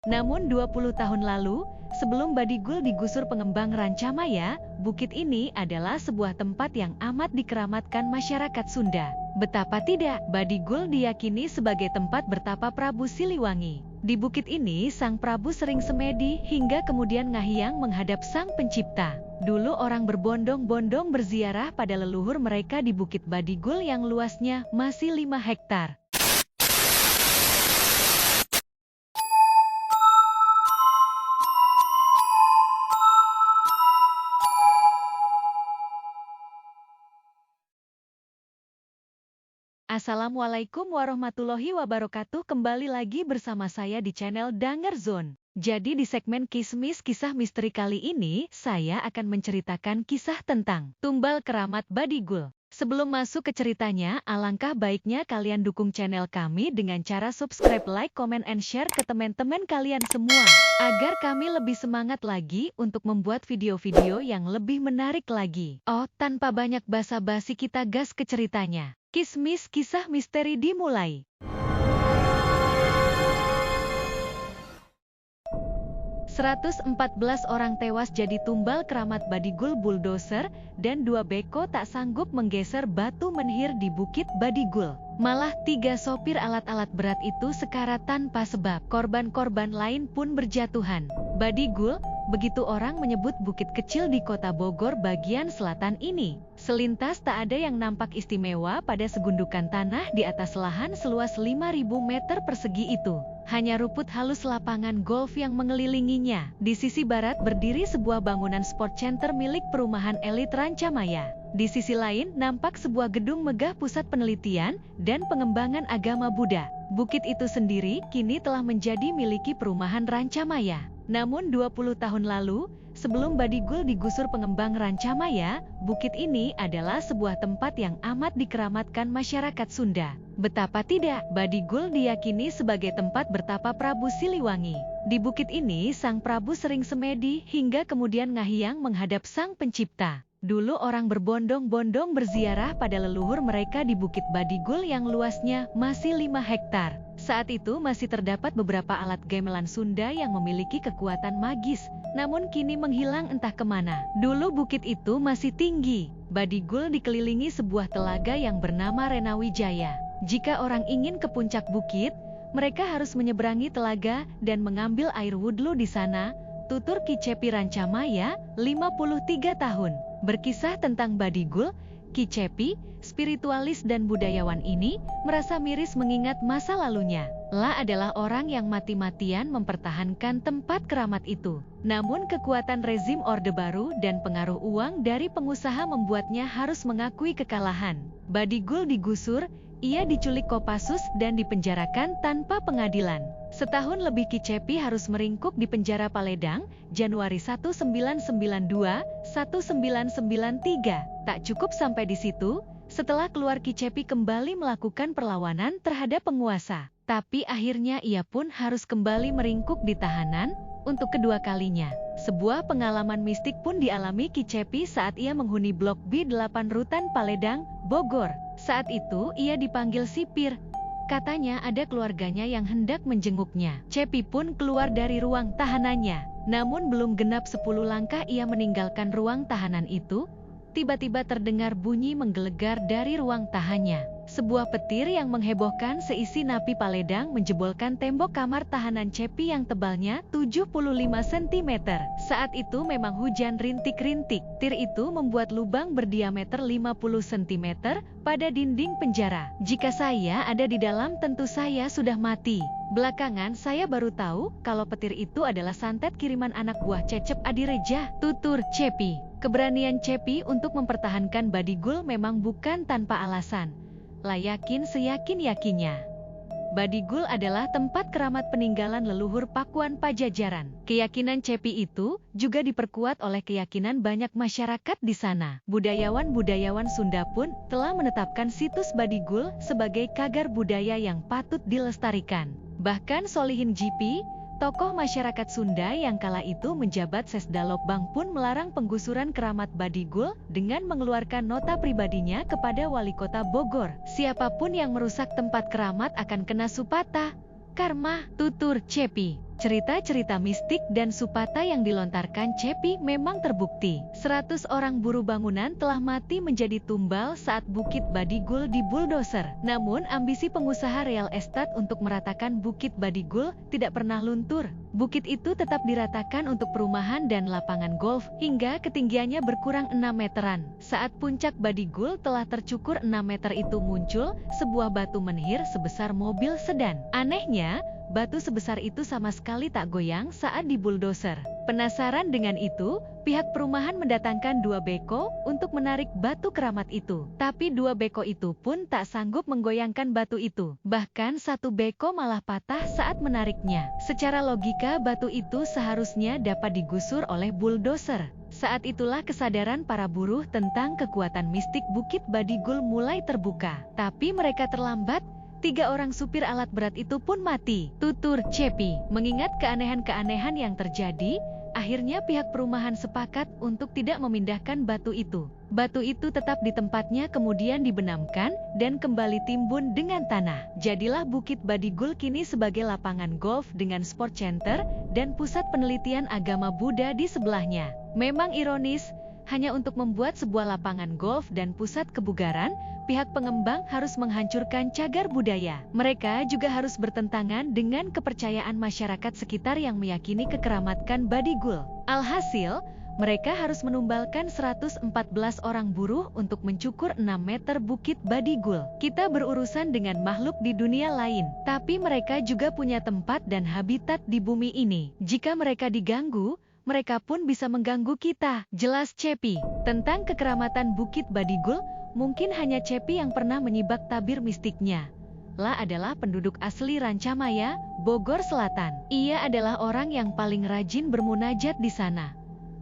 Namun 20 tahun lalu, sebelum Badigul digusur pengembang Rancamaya, bukit ini adalah sebuah tempat yang amat dikeramatkan masyarakat Sunda. Betapa tidak, Badigul diyakini sebagai tempat bertapa Prabu Siliwangi. Di bukit ini Sang Prabu sering semedi hingga kemudian ngahiyang menghadap Sang Pencipta. Dulu orang berbondong-bondong berziarah pada leluhur mereka di Bukit Badigul yang luasnya masih 5 hektar. Assalamualaikum warahmatullahi wabarakatuh. Kembali lagi bersama saya di channel Danger Zone. Jadi di segmen Kismis Kisah Misteri kali ini, saya akan menceritakan kisah tentang Tumbal Keramat Badigul. Sebelum masuk ke ceritanya, alangkah baiknya kalian dukung channel kami dengan cara subscribe, like, comment, and share ke teman-teman kalian semua, agar kami lebih semangat lagi untuk membuat video-video yang lebih menarik lagi. Oh, tanpa banyak basa-basi kita gas ke ceritanya. Kismis Kisah Misteri dimulai. "114 orang tewas jadi tumbal keramat Badigul bulldozer, dan 2 beko tak sanggup menggeser batu menhir di Bukit Badigul. Malah 3 sopir alat-alat berat itu sekarat tanpa sebab. Korban-korban lain pun berjatuhan. Badigul, begitu orang menyebut bukit kecil di kota Bogor bagian selatan ini. Selintas tak ada yang nampak istimewa pada segundukan tanah di atas lahan seluas 5.000 meter persegi itu. Hanya rumput halus lapangan golf yang mengelilinginya. Di sisi barat berdiri sebuah bangunan sport center milik perumahan elit Rancamaya. Di sisi lain nampak sebuah gedung megah pusat penelitian dan pengembangan agama Buddha. Bukit itu sendiri kini telah menjadi miliki perumahan Rancamaya. Namun 20 tahun lalu, sebelum Badigul digusur pengembang Rancamaya, bukit ini adalah sebuah tempat yang amat dikeramatkan masyarakat Sunda. Betapa tidak, Badigul diyakini sebagai tempat bertapa Prabu Siliwangi. Di bukit ini Sang Prabu sering semedi hingga kemudian ngahiyang menghadap Sang Pencipta. Dulu orang berbondong-bondong berziarah pada leluhur mereka di Bukit Badigul yang luasnya masih 5 hektar. Saat itu masih terdapat beberapa alat gamelan Sunda yang memiliki kekuatan magis, namun kini menghilang entah kemana. Dulu bukit itu masih tinggi. Badigul dikelilingi sebuah telaga yang bernama Renawijaya. Jika orang ingin ke puncak bukit, mereka harus menyeberangi telaga dan mengambil air wudhu di sana. Tutur Ki Cepi Rancamaya, 53 tahun. Berkisah tentang Badigul, Ki Cepi, spiritualis dan budayawan ini, merasa miris mengingat masa lalunya. La adalah orang yang mati-matian mempertahankan tempat keramat itu. Namun kekuatan rezim Orde Baru dan pengaruh uang dari pengusaha membuatnya harus mengakui kekalahan. Badigul digusur, ia diculik Kopassus dan dipenjarakan tanpa pengadilan. Setahun lebih Ki Cepi harus meringkuk di penjara Paledang, Januari 1992, 1993. Tak cukup sampai di situ, setelah keluar Ki Cepi kembali melakukan perlawanan terhadap penguasa. Tapi akhirnya ia pun harus kembali meringkuk di tahanan untuk kedua kalinya. Sebuah pengalaman mistik pun dialami Ki Cepi saat ia menghuni Blok B8 Rutan Paledang, Bogor. Saat itu ia dipanggil sipir. Katanya ada keluarganya yang hendak menjenguknya. Cepi pun keluar dari ruang tahanannya. Namun belum genap 10 langkah ia meninggalkan ruang tahanan itu, tiba-tiba terdengar bunyi menggelegar dari ruang tahannya. Sebuah petir yang menghebohkan seisi napi Paledang menjebolkan tembok kamar tahanan Cepi yang tebalnya 75 cm. Saat itu memang hujan rintik-rintik. Tir itu membuat lubang berdiameter 50 cm pada dinding penjara. Jika saya ada di dalam tentu saya sudah mati. Belakangan saya baru tahu kalau petir itu adalah santet kiriman anak buah Cecep Adireja, tutur Cepi. Keberanian Cepi untuk mempertahankan Badigul memang bukan tanpa alasan. Yakin seyakin-yakinnya. Badigul adalah tempat keramat peninggalan leluhur Pakuan Pajajaran. Keyakinan Cepi itu juga diperkuat oleh keyakinan banyak masyarakat di sana. Budayawan-budayawan Sunda pun telah menetapkan situs Badigul sebagai cagar budaya yang patut dilestarikan. Bahkan Solihin Jipi, tokoh masyarakat Sunda yang kala itu menjabat Sesdalobang pun melarang penggusuran keramat Badigul dengan mengeluarkan nota pribadinya kepada Wali Kota Bogor. Siapapun yang merusak tempat keramat akan kena supata, karma, tutur Cepi. Cerita-cerita mistik dan supata yang dilontarkan Cepi memang terbukti. 100 orang buruh bangunan telah mati menjadi tumbal saat Bukit Badigul dibuldoser. Namun ambisi pengusaha real estate untuk meratakan Bukit Badigul tidak pernah luntur. Bukit itu tetap diratakan untuk perumahan dan lapangan golf hingga ketinggiannya berkurang 6 meteran. Saat puncak Badigul telah tercukur 6 meter itu muncul sebuah batu menhir sebesar mobil sedan. Anehnya, batu sebesar itu sama sekali tak goyang saat dibuldoser. Penasaran dengan itu, pihak perumahan mendatangkan 2 beko untuk menarik batu keramat itu. Tapi 2 beko itu pun tak sanggup menggoyangkan batu itu. Bahkan 1 beko malah patah saat menariknya. Secara logika, batu itu seharusnya dapat digusur oleh buldoser. Saat itulah kesadaran para buruh tentang kekuatan mistik Bukit Badigul mulai terbuka. Tapi mereka terlambat. 3 orang supir alat berat itu pun mati, tutur Cepi. Mengingat keanehan-keanehan yang terjadi, akhirnya pihak perumahan sepakat untuk tidak memindahkan batu itu. Batu itu tetap di tempatnya kemudian dibenamkan dan kembali timbun dengan tanah. Jadilah Bukit Badigul kini sebagai lapangan golf dengan sport center dan pusat penelitian agama Buddha di sebelahnya. Memang ironis, hanya untuk membuat sebuah lapangan golf dan pusat kebugaran, pihak pengembang harus menghancurkan cagar budaya. Mereka juga harus bertentangan dengan kepercayaan masyarakat sekitar yang meyakini kekeramatkan Badigul. Alhasil, mereka harus menumbalkan 114 orang buruh untuk mencukur 6 meter Bukit Badigul. Kita berurusan dengan makhluk di dunia lain, tapi mereka juga punya tempat dan habitat di bumi ini. Jika mereka diganggu, mereka pun bisa mengganggu kita, jelas Cepi. Tentang kekeramatan Bukit Badigul, mungkin hanya Cepi yang pernah menyibak tabir mistiknya. La adalah penduduk asli Rancamaya, Bogor Selatan. Ia adalah orang yang paling rajin bermunajat di sana.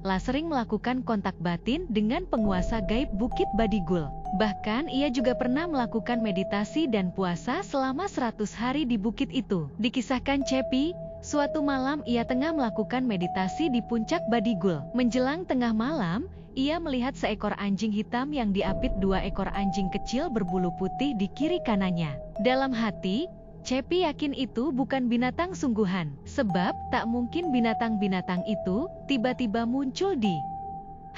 La sering melakukan kontak batin dengan penguasa gaib Bukit Badigul. Bahkan ia juga pernah melakukan meditasi dan puasa selama 100 hari di bukit itu. Dikisahkan Cepi, suatu malam ia tengah melakukan meditasi di puncak Badigul. Menjelang tengah malam, ia melihat seekor anjing hitam yang diapit 2 ekor anjing kecil berbulu putih di kiri kanannya. Dalam hati, Cepi yakin itu bukan binatang sungguhan, sebab tak mungkin binatang-binatang itu tiba-tiba muncul di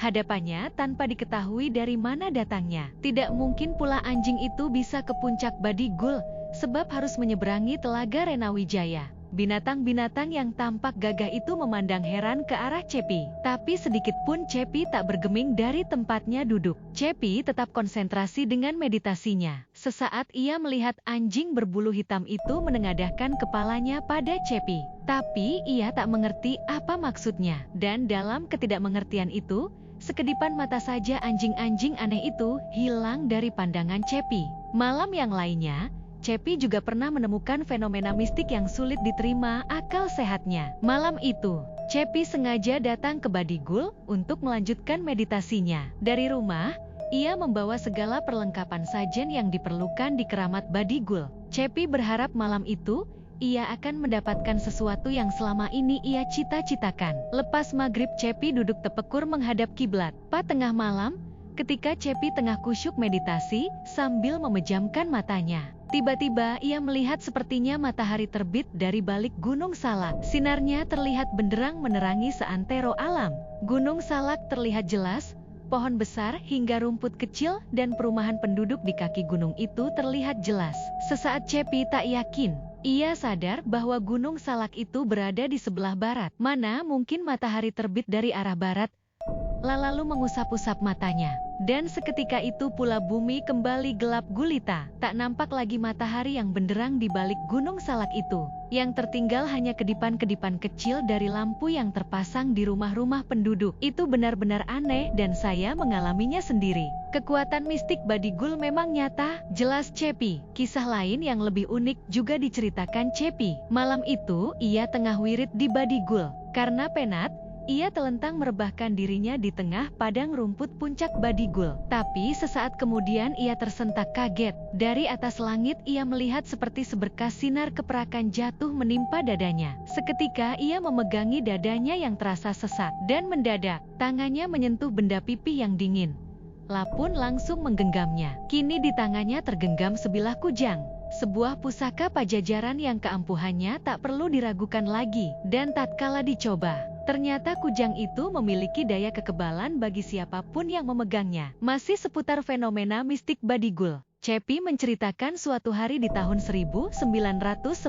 hadapannya tanpa diketahui dari mana datangnya. Tidak mungkin pula anjing itu bisa ke puncak Badigul, sebab harus menyeberangi Telaga Renawijaya. Binatang-binatang yang tampak gagah itu memandang heran ke arah Cepi. Tapi sedikit pun Cepi tak bergeming dari tempatnya duduk. Cepi tetap konsentrasi dengan meditasinya. Sesaat ia melihat anjing berbulu hitam itu menengadahkan kepalanya pada Cepi. Tapi ia tak mengerti apa maksudnya. Dan dalam ketidakmengertian itu, sekedipan mata saja anjing-anjing aneh itu hilang dari pandangan Cepi. Malam yang lainnya, Cepi juga pernah menemukan fenomena mistik yang sulit diterima akal sehatnya. Malam itu, Cepi sengaja datang ke Badigul untuk melanjutkan meditasinya. Dari rumah, ia membawa segala perlengkapan sajen yang diperlukan di keramat Badigul. Cepi berharap malam itu, ia akan mendapatkan sesuatu yang selama ini ia cita-citakan. Lepas maghrib Cepi duduk tepekur menghadap kiblat. Pada tengah malam, ketika Cepi tengah kusyuk meditasi sambil memejamkan matanya, tiba-tiba ia melihat sepertinya matahari terbit dari balik Gunung Salak. Sinarnya terlihat benderang menerangi seantero alam. Gunung Salak terlihat jelas, pohon besar hingga rumput kecil dan perumahan penduduk di kaki gunung itu terlihat jelas. Sesaat Cepi tak yakin. Ia sadar bahwa Gunung Salak itu berada di sebelah barat. Mana mungkin matahari terbit dari arah barat? Lalu mengusap-usap matanya. Dan seketika itu pula bumi kembali gelap gulita. Tak nampak lagi matahari yang benderang di balik Gunung Salak itu. Yang tertinggal hanya kedipan-kedipan kecil dari lampu yang terpasang di rumah-rumah penduduk. Itu benar-benar aneh dan saya mengalaminya sendiri. Kekuatan mistik Badigul memang nyata, jelas Cepi. Kisah lain yang lebih unik juga diceritakan Cepi. Malam itu ia tengah wirid di Badigul. Karena penat, ia telentang merebahkan dirinya di tengah padang rumput puncak Badigul. Tapi sesaat kemudian ia tersentak kaget. Dari atas langit ia melihat seperti seberkas sinar keperakan jatuh menimpa dadanya. Seketika ia memegangi dadanya yang terasa sesak. Dan mendadak, tangannya menyentuh benda pipih yang dingin. La pun langsung menggenggamnya. Kini di tangannya tergenggam sebilah kujang. sebuah pusaka Pajajaran yang keampuhannya tak perlu diragukan lagi, dan tatkala dicoba, ternyata kujang itu memiliki daya kekebalan bagi siapapun yang memegangnya. Masih seputar fenomena mistik Badigul, Cepi menceritakan suatu hari di tahun 1994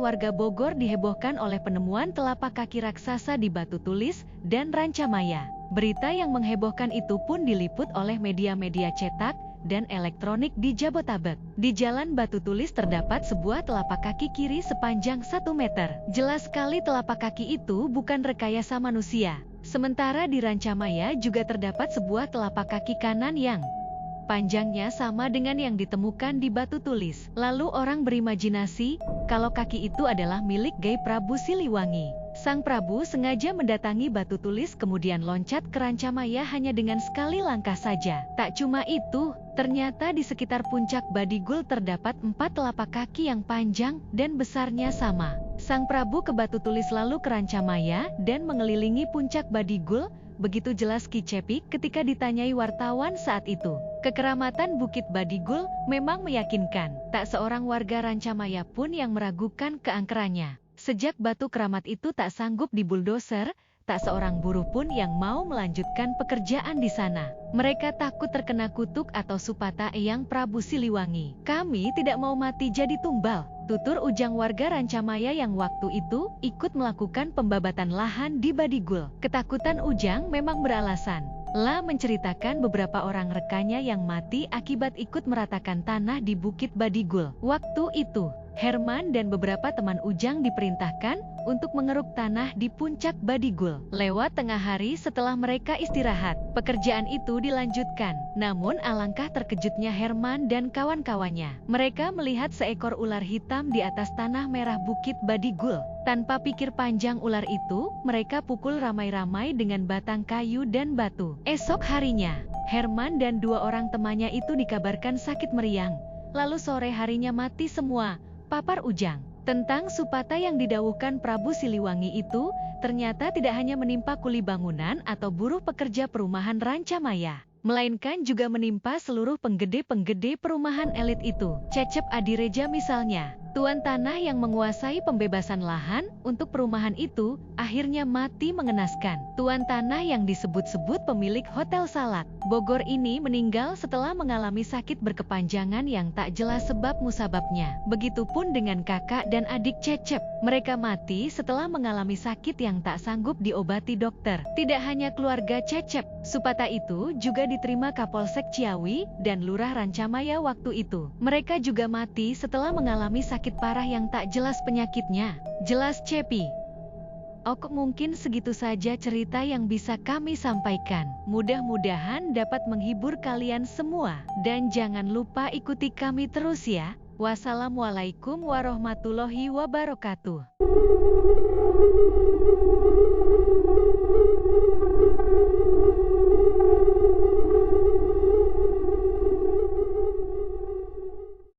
warga Bogor dihebohkan oleh penemuan telapak kaki raksasa di Batu Tulis dan Rancamaya. Berita yang menghebohkan itu pun diliput oleh media-media cetak dan elektronik di Jabotabek. Di Jalan Batu Tulis terdapat sebuah telapak kaki kiri sepanjang 1 meter. Jelas sekali telapak kaki itu bukan rekayasa manusia. Sementara di Rancamaya juga terdapat sebuah telapak kaki kanan yang panjangnya sama dengan yang ditemukan di Batu Tulis. Lalu orang berimajinasi kalau kaki itu adalah milik Gai Prabu Siliwangi. Sang Prabu sengaja mendatangi Batu Tulis kemudian loncat ke Rancamaya hanya dengan sekali langkah saja. Tak cuma itu, ternyata di sekitar puncak Badigul terdapat 4 telapak kaki yang panjang dan besarnya sama. Sang Prabu ke Batu Tulis lalu ke Rancamaya dan mengelilingi puncak Badigul. Begitu jelas Ki Cepi ketika ditanyai wartawan saat itu. Kekeramatan Bukit Badigul memang meyakinkan. Tak seorang warga Rancamaya pun yang meragukan keangkerannya. Sejak batu keramat itu tak sanggup dibuldoser, tak seorang buruh pun yang mau melanjutkan pekerjaan di sana. Mereka takut terkena kutuk atau supata Eyang Prabu Siliwangi. Kami tidak mau mati jadi tumbal, tutur Ujang warga Rancamaya yang waktu itu ikut melakukan pembabatan lahan di Badigul. Ketakutan Ujang memang beralasan. La menceritakan beberapa orang rekannya yang mati akibat ikut meratakan tanah di Bukit Badigul. Waktu itu, Herman dan beberapa teman Ujang diperintahkan untuk mengeruk tanah di puncak Badigul. Lewat tengah hari setelah mereka istirahat, pekerjaan itu dilanjutkan. Namun alangkah terkejutnya Herman dan kawan-kawannya. Mereka melihat seekor ular hitam di atas tanah merah Bukit Badigul. Tanpa pikir panjang ular itu, mereka pukul ramai-ramai dengan batang kayu dan batu. Esok harinya, Herman dan 2 orang temannya itu dikabarkan sakit meriang. Lalu sore harinya mati semua, papar Ujang. Tentang supata yang didhawuhkan Prabu Siliwangi itu, ternyata tidak hanya menimpa kuli bangunan atau buruh pekerja perumahan Rancamaya, melainkan juga menimpa seluruh penggede-penggede perumahan elit itu. Cecep Adireja misalnya, tuan tanah yang menguasai pembebasan lahan untuk perumahan itu, akhirnya mati mengenaskan. Tuan tanah yang disebut-sebut pemilik Hotel Salak Bogor ini meninggal setelah mengalami sakit berkepanjangan yang tak jelas sebab musababnya. Begitupun dengan kakak dan adik Cecep. Mereka mati setelah mengalami sakit yang tak sanggup diobati dokter. Tidak hanya keluarga Cecep, supata itu juga diterima Kapolsek Ciawi dan Lurah Rancamaya waktu itu. Mereka juga mati setelah mengalami sakit parah yang tak jelas penyakitnya. Jelas Cepi. Ok, mungkin segitu saja cerita yang bisa kami sampaikan. Mudah-mudahan dapat menghibur kalian semua. Dan jangan lupa ikuti kami terus ya. Wassalamualaikum warahmatullahi wabarakatuh.